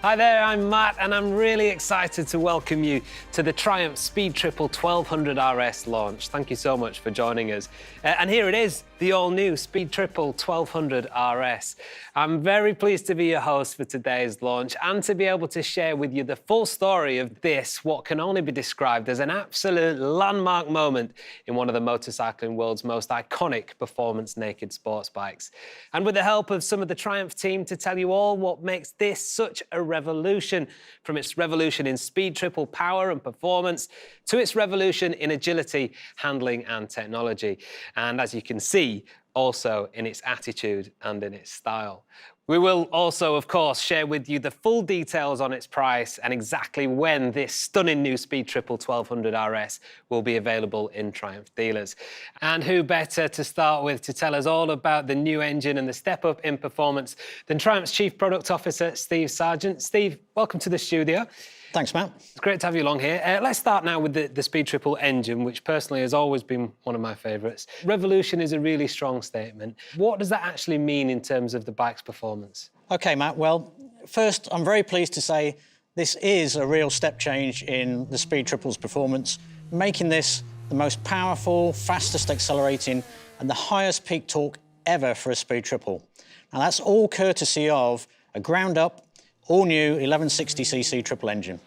Hi there, I'm Matt, and I'm really excited to welcome you to the Triumph Speed Triple 1200 RS launch. Thank you so much for joining us. And here it is, the all-new Speed Triple 1200 RS. I'm very pleased to be your host for today's launch and to be able to share with you the full story of this, what can only be described as an absolute landmark moment in one of the motorcycling world's most iconic performance naked sports bikes. And with the help of some of the Triumph team to tell you all what makes this such a revolution, from its revolution in speed triple power and performance to its revolution in agility, handling and technology. And as you can see, also in its attitude and in its style. We will also, of course, share with you the full details on its price and exactly when this stunning new Speed Triple 1200 RS will be available in Triumph dealers. And who better to start with to tell us all about the new engine and the step up in performance than Triumph's Chief Product Officer, Steve Sargent. Steve, welcome to the studio. Thanks, Matt. It's great to have you along here. Let's start now with the Speed Triple engine, which personally has always been one of my favourites. Revolution is a really strong statement. What does that actually mean in terms of the bike's performance? OK, Matt, well, first, I'm very pleased to say this is a real step change in the Speed Triple's performance, making this the most powerful, fastest accelerating and the highest peak torque ever for a Speed Triple. Now, that's all courtesy of a ground-up, all-new 1160cc triple engine.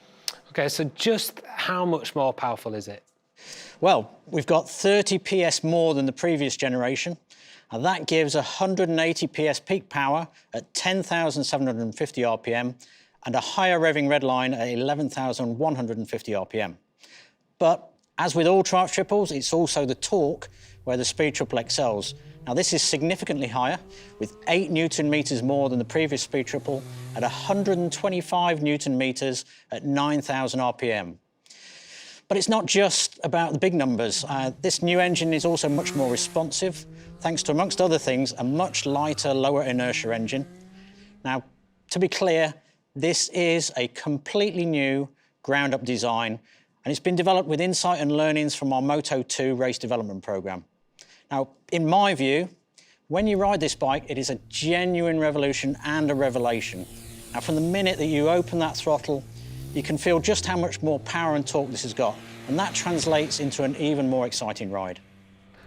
OK, so just how much more powerful is it? Well, we've got 30 PS more than the previous generation, and that gives 180 PS peak power at 10,750 RPM and a higher revving redline at 11,150 RPM. But as with all Triumph triples, it's also the torque where the Speed Triple excels. Now, this is significantly higher, with 8 Newton-meters more than the previous Speed Triple at 125 Newton-meters at 9,000 RPM. But it's not just about the big numbers. This new engine is also much more responsive, thanks to, amongst other things, a much lighter, lower inertia engine. Now, to be clear, this is a completely new ground-up design, and it's been developed with insight and learnings from our Moto 2 race development program. Now, in my view, when you ride this bike, it is a genuine revolution and a revelation. Now, from the minute that you open that throttle, you can feel just how much more power and torque this has got, and that translates into an even more exciting ride.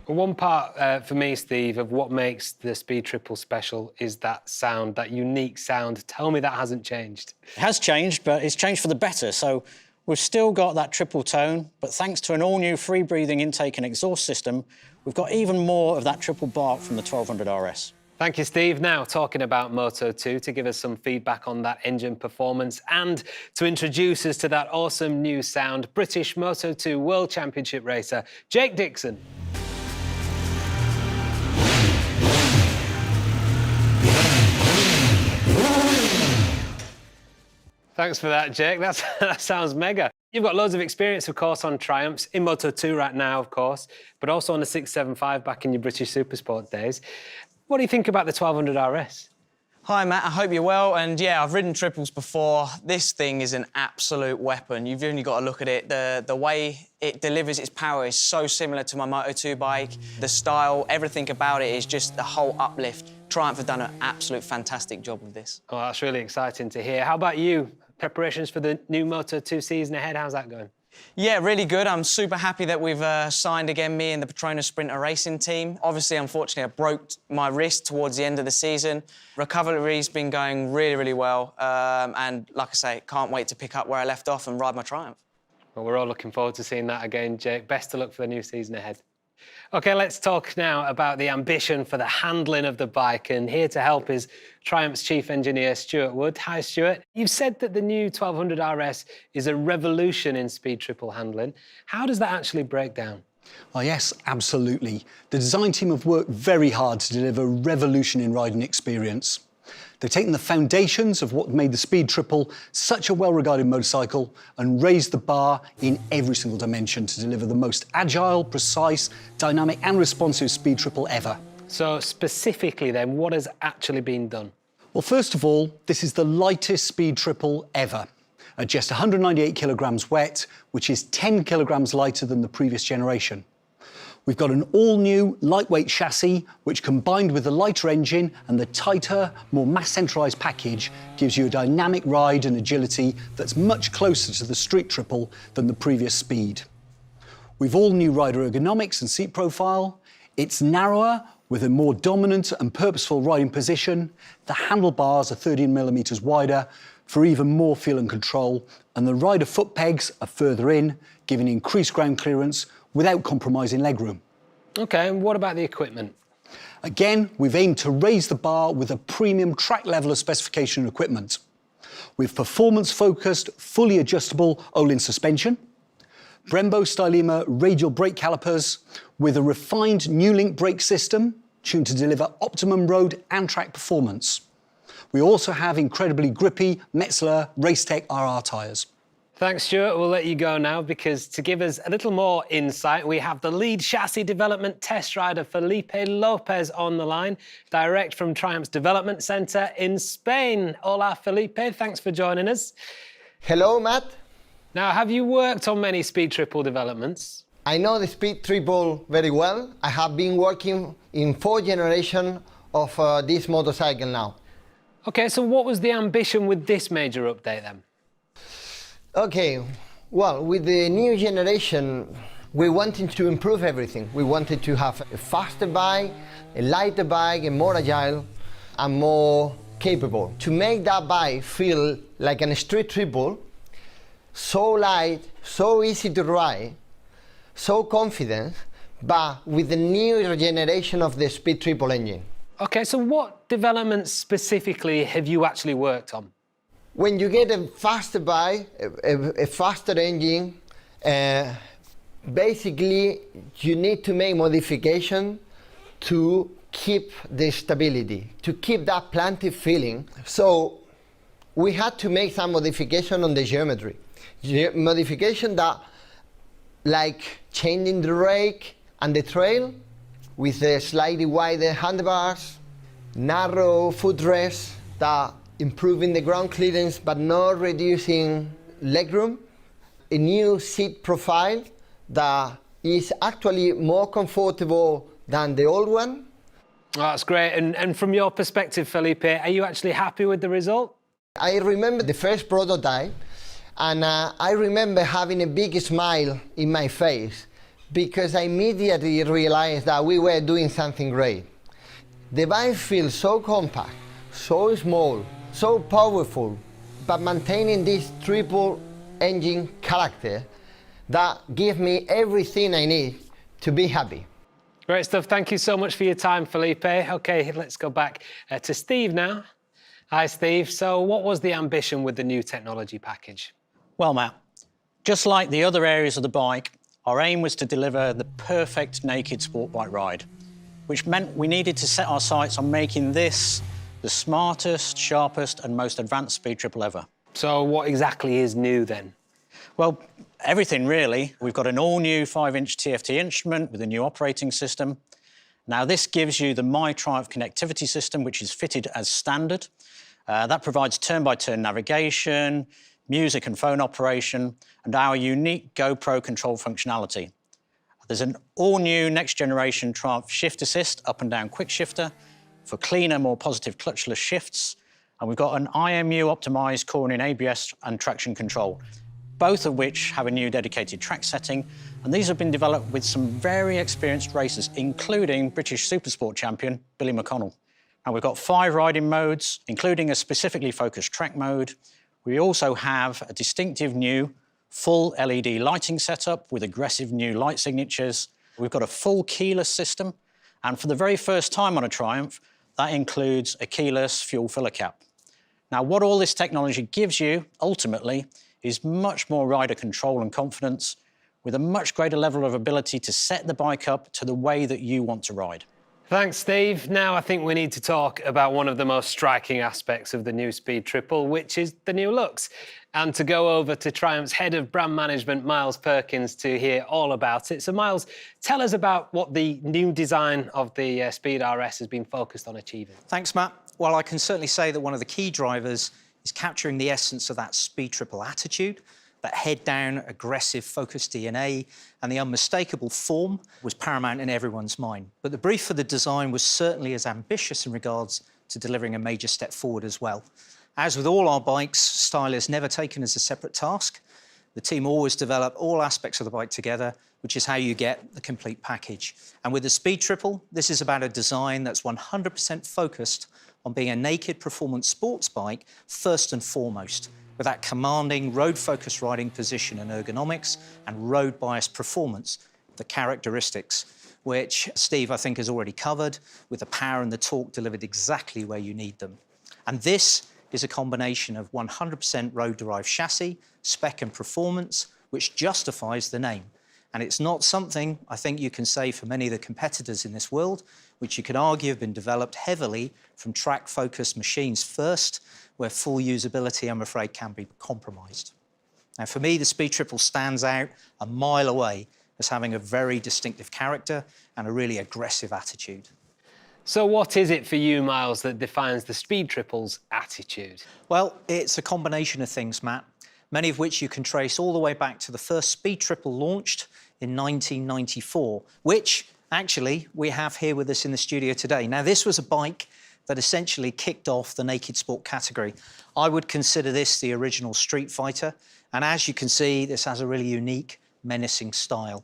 Well, one part for me, Steve, of what makes the Speed Triple special is that sound, that unique sound. Tell me that hasn't changed. It has changed, but it's changed for the better. So we've still got that triple tone, but thanks to an all-new free-breathing intake and exhaust system, we've got even more of that triple bark from the 1200 RS. Thank you, Steve. Now, talking about Moto 2, to give us some feedback on that engine performance and to introduce us to that awesome new sound, British Moto 2 World Championship racer, Jake Dixon. Thanks for that, Jake. That sounds mega. You've got loads of experience, of course, on Triumphs, in Moto 2 right now, of course, but also on the 675 back in your British Supersport days. What do you think about the 1200 RS? Hi, Matt. I hope you're well. And yeah, I've ridden triples before. This thing is an absolute weapon. You've only got to look at it. The way it delivers its power is so similar to my Moto 2 bike. The style, everything about it is just the whole uplift. Triumph have done an absolute fantastic job with this. Oh, that's really exciting to hear. How about you? Preparations for the new Moto 2 season ahead, how's that going? Yeah, really good. I'm super happy that we've signed again, me and the Petronas Sprinter Racing team. Obviously, unfortunately, I broke my wrist towards the end of the season. Recovery's been going really, really well. And like I say, can't wait to pick up where I left off and ride my Triumph. Well, we're all looking forward to seeing that again, Jake. Best of luck for the new season ahead. OK, let's talk now about the ambition for the handling of the bike. And here to help is Triumph's Chief Engineer, Stuart Wood. Hi, Stuart. You've said that the new 1200 RS is a revolution in speed triple handling. How does that actually break down? Well, yes, absolutely. The design team have worked very hard to deliver a revolution in riding experience. They've taken the foundations of what made the Speed Triple such a well-regarded motorcycle and raised the bar in every single dimension to deliver the most agile, precise, dynamic and responsive Speed Triple ever. So specifically then, what has actually been done? Well, first of all, this is the lightest Speed Triple ever, at just 198 kilograms wet, which is 10 kilograms lighter than the previous generation. We've got an all-new lightweight chassis, which combined with the lighter engine and the tighter, more mass-centralised package, gives you a dynamic ride and agility that's much closer to the street triple than the previous Speed. We've all-new rider ergonomics and seat profile. It's narrower, with a more dominant and purposeful riding position. The handlebars are 13mm wider for even more feel and control, and the rider foot pegs are further in, giving increased ground clearance without compromising legroom. OK, and what about the equipment? Again, we've aimed to raise the bar with a premium track level of specification and equipment. With performance-focused, fully adjustable Olin suspension, Brembo Stylema radial brake calipers with a refined New Link brake system tuned to deliver optimum road and track performance. We also have incredibly grippy Metzeler Racetech RR tyres. Thanks, Stuart. We'll let you go now because to give us a little more insight, we have the lead chassis development test rider Felipe Lopez on the line, direct from Triumph's development centre in Spain. Hola, Felipe. Thanks for joining us. Hello, Matt. Now, have you worked on many Speed Triple developments? I know the Speed Triple very well. I have been working in 4th generation of this motorcycle now. OK, so what was the ambition with this major update then? Okay, well, with the new generation, we wanted to improve everything. We wanted to have a faster bike, a lighter bike, and more agile and more capable. To make that bike feel like a street triple, so light, so easy to ride, so confident, but with the new generation of the Speed Triple engine. OK, so what developments specifically have you actually worked on? When you get a faster bike, a faster engine, basically you need to make modification to keep the stability, to keep that planted feeling. So we had to make some modification on the geometry. Modification that, like changing the rake and the trail with the slightly wider handlebars, narrow footrest that improving the ground clearance but not reducing legroom, a new seat profile that is actually more comfortable than the old one. Oh, that's great. And from your perspective, Felipe, are you actually happy with the result? I remember the first prototype, and I remember having a big smile in my face because I immediately realized that we were doing something great. The bike feels so compact, so small, so powerful, but maintaining this triple engine character that gives me everything I need to be happy. Great stuff. Thank you so much for your time, Felipe. OK, let's go back to Steve now. Hi, Steve. So what was the ambition with the new technology package? Well, Matt, just like the other areas of the bike, our aim was to deliver the perfect naked sport bike ride, which meant we needed to set our sights on making this the smartest, sharpest and most advanced Speed Triple ever. So what exactly is new then? Well, everything really. We've got an all-new 5-inch TFT instrument with a new operating system. Now, this gives you the MyTriumph connectivity system, which is fitted as standard. That provides turn-by-turn navigation, music and phone operation, and our unique GoPro control functionality. There's an all-new next-generation Triumph Shift Assist up and down quick shifter for cleaner, more positive clutchless shifts. And we've got an IMU-optimised cornering ABS and traction control, both of which have a new dedicated track setting. And these have been developed with some very experienced racers, including British Supersport champion Billy McConnell. And we've got 5 riding modes, including a specifically focused track mode. We also have a distinctive new full LED lighting setup with aggressive new light signatures. We've got a full keyless system. And for the very first time on a Triumph, that includes a keyless fuel filler cap. Now, what all this technology gives you, ultimately, is much more rider control and confidence with a much greater level of ability to set the bike up to the way that you want to ride. Thanks, Steve. Now I think we need to talk about one of the most striking aspects of the new Speed Triple, which is the new looks. And to go over to Triumph's Head of Brand Management, Miles Perkins, to hear all about it. So, Miles, tell us about what the new design of the Speed RS has been focused on achieving. Thanks, Matt. Well, I can certainly say that one of the key drivers is capturing the essence of that Speed Triple attitude, That head-down, aggressive, focused DNA and the unmistakable form was paramount in everyone's mind. But the brief for the design was certainly as ambitious in regards to delivering a major step forward as well. As with all our bikes, style is never taken as a separate task. The team always develop all aspects of the bike together, which is how you get the complete package. And with the Speed Triple, this is about a design that's 100% focused on being a naked performance sports bike first and foremost, with that commanding road-focused riding position and ergonomics and road-biased performance, the characteristics, which Steve, I think, has already covered, with the power and the torque delivered exactly where you need them. And this is a combination of 100% road-derived chassis, spec and performance, which justifies the name. And it's not something, I think, you can say for many of the competitors in this world, which you could argue have been developed heavily from track-focused machines first, where full usability, I'm afraid, can be compromised. Now, for me, the Speed Triple stands out a mile away as having a very distinctive character and a really aggressive attitude. So what is it for you, Miles, that defines the Speed Triple's attitude? Well, it's a combination of things, Matt, many of which you can trace all the way back to the first Speed Triple launched in 1994, which, actually, we have here with us in the studio today. Now, this was a bike that essentially kicked off the naked sport category. I would consider this the original Street Fighter, and as you can see, this has a really unique, menacing style.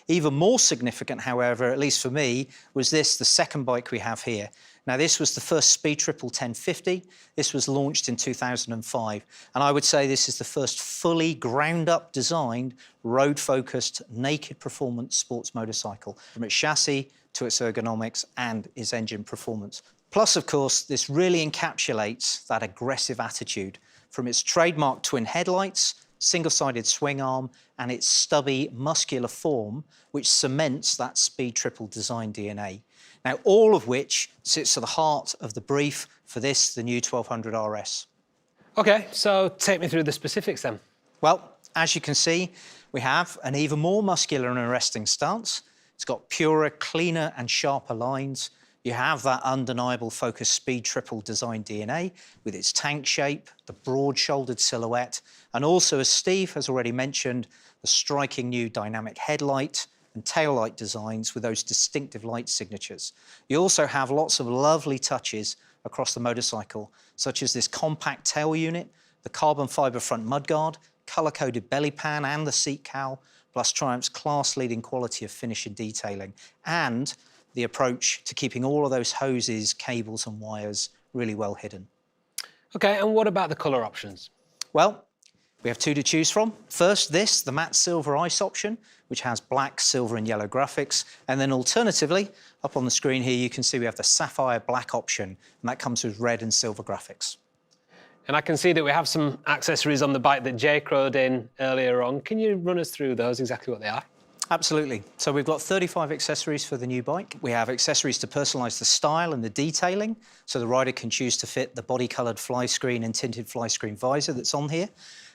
Even more significant, however, at least for me, was this, the second bike we have here. Now, this was the first Speed Triple 1050. This was launched in 2005, and I would say this is the first fully ground-up designed, road-focused, naked performance sports motorcycle, from its chassis to its ergonomics and its engine performance. Plus, of course, this really encapsulates that aggressive attitude from its trademark twin headlights, single-sided swing arm, and its stubby, muscular form, which cements that Speed Triple design DNA. Now, all of which sits at the heart of the brief for this, the new 1200 RS. OK, so take me through the specifics then. Well, as you can see, we have an even more muscular and arresting stance. It's got purer, cleaner and sharper lines. You have that undeniable focused Speed Triple design DNA with its tank shape, the broad-shouldered silhouette, and also, as Steve has already mentioned, the striking new dynamic headlight and taillight designs with those distinctive light signatures. You also have lots of lovely touches across the motorcycle, such as this compact tail unit, the carbon fibre front mudguard, colour-coded belly pan and the seat cowl, plus Triumph's class-leading quality of finish and detailing, and the approach to keeping all of those hoses, cables and wires really well hidden. OK, and what about the colour options? Well, we have two to choose from. First, this, the matte silver ice option, which has black, silver and yellow graphics. And then alternatively, up on the screen here, you can see we have the sapphire black option, and that comes with red and silver graphics. And I can see that we have some accessories on the bike that Jake rode in earlier on. Can you run us through those, exactly what they are? Absolutely. So we've got 35 accessories for the new bike. We have accessories to personalise the style and the detailing, so the rider can choose to fit the body-coloured fly screen and tinted fly screen visor that's on here.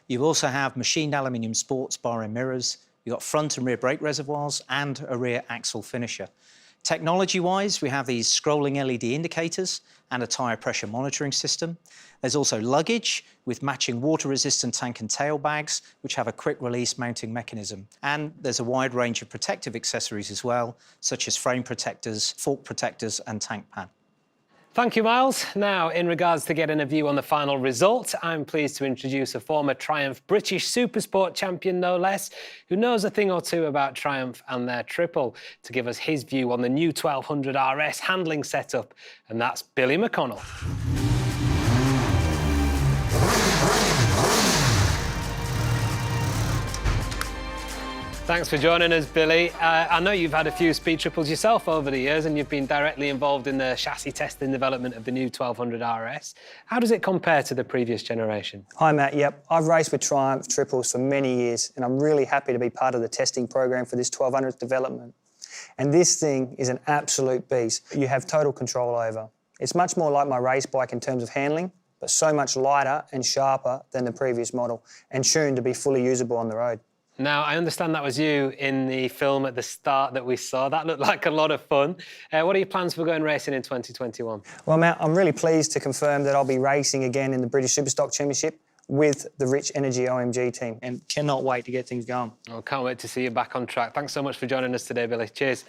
You also have machined aluminium sports bar and mirrors. You've got front and rear brake reservoirs and a rear axle finisher. Technology-wise, we have these scrolling LED indicators and a tyre pressure monitoring system. There's also luggage with matching water-resistant tank and tail bags, which have a quick-release mounting mechanism. And there's a wide range of protective accessories as well, such as frame protectors, fork protectors and tank pad. Thank you, Miles. Now, in regards to getting a view on the final result, I'm pleased to introduce a former Triumph British Supersport champion, no less, who knows a thing or two about Triumph and their triple, to give us his view on the new 1200 RS handling setup, and that's Billy McConnell. Thanks for joining us, Billy. I know you've had a few Speed Triples yourself over the years, and you've been directly involved in the chassis testing development of the new 1200 RS. How does it compare to the previous generation? Hi, Matt. Yep, I've raced with Triumph Triples for many years, and I'm really happy to be part of the testing program for this 1200 development. And this thing is an absolute beast. You have total control over. It's much more like my race bike in terms of handling, but so much lighter and sharper than the previous model, and tuned to be fully usable on the road. Now, I understand that was you in the film at the start that we saw. That looked like a lot of fun. What are your plans for going racing in 2021? Well, Matt, I'm really pleased to confirm that I'll be racing again in the British Superstock Championship with the Rich Energy OMG team, and cannot wait to get things going. Oh, can't wait to see you back on track. Thanks so much for joining us today, Billy. Cheers.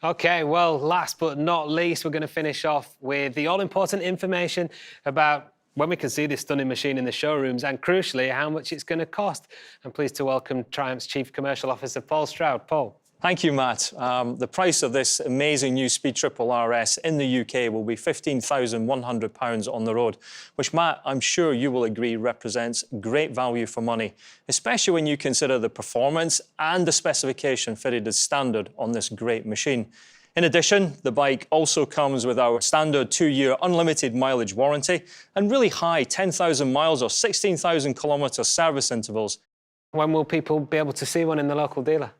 OK, well, last but not least, we're going to finish off with the all-important information about when we can see this stunning machine in the showrooms and, crucially, how much it's going to cost. I'm pleased to welcome Triumph's Chief Commercial Officer, Paul Stroud. Paul. Thank you, Matt. The price of this amazing new Speed Triple RS in the UK will be £15,100 on the road, which, Matt, I'm sure you will agree represents great value for money, especially when you consider the performance and the specification fitted as standard on this great machine. In addition, the bike also comes with our standard 2-year unlimited mileage warranty and really high 10,000 miles or 16,000 kilometre service intervals. When will people be able to see one in the local dealer?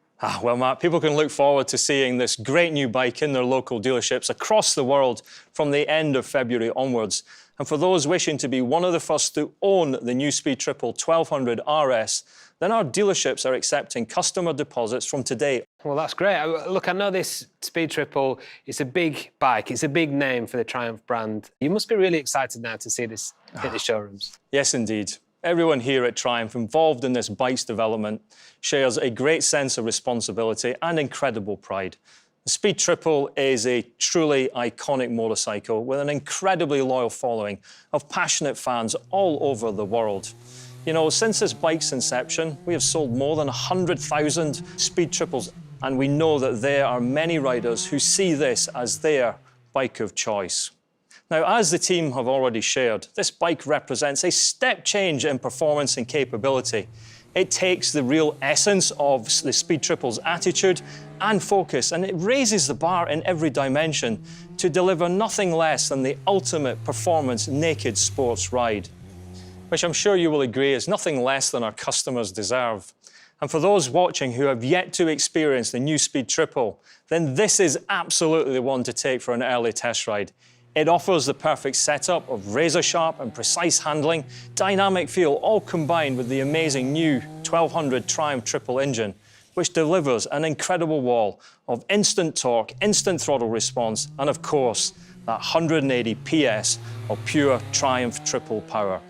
Well, Matt, people can look forward to seeing this great new bike in their local dealerships across the world from the end of February onwards. And for those wishing to be one of the first to own the new Speed Triple 1200 RS, then our dealerships are accepting customer deposits from today. Well, that's great. Look, I know this Speed Triple, it's a big bike, it's a big name for the Triumph brand. You must be really excited now to see this hit the showrooms. Yes, indeed. Everyone here at Triumph involved in this bike's development shares a great sense of responsibility and incredible pride. The Speed Triple is a truly iconic motorcycle with an incredibly loyal following of passionate fans all over the world. You know, since this bike's inception, we have sold more than 100,000 Speed Triples, and we know that there are many riders who see this as their bike of choice. Now, as the team have already shared, this bike represents a step change in performance and capability. It takes the real essence of the Speed Triple's attitude and focus, and it raises the bar in every dimension to deliver nothing less than the ultimate performance naked sports ride, which I'm sure you will agree is nothing less than our customers deserve. And for those watching who have yet to experience the new Speed Triple, then this is absolutely the one to take for an early test ride. It offers the perfect setup of razor-sharp and precise handling, dynamic feel, all combined with the amazing new 1200 Triumph Triple engine, which delivers an incredible wall of instant torque, instant throttle response, and of course, that 180 PS of pure Triumph Triple power.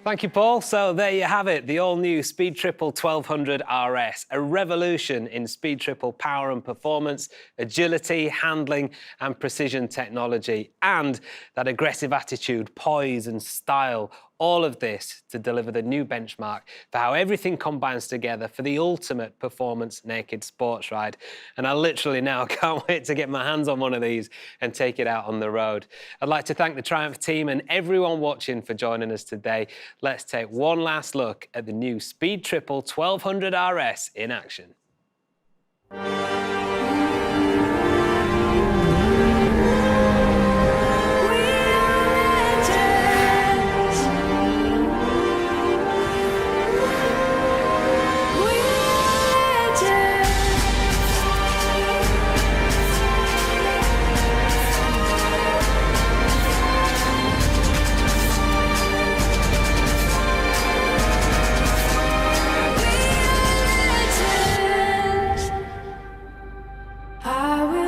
Thank you, Paul. So there you have it, the all-new Speed Triple 1200 RS, a revolution in Speed Triple power and performance, agility, handling and precision technology, and that aggressive attitude, poise and style, all of this to deliver the new benchmark for how everything combines together for the ultimate performance naked sports ride. And I literally now can't wait to get my hands on one of these and take it out on the road. I'd like to thank the Triumph team and everyone watching for joining us today. Let's take one last look at the new Speed Triple 1200 RS in action. I will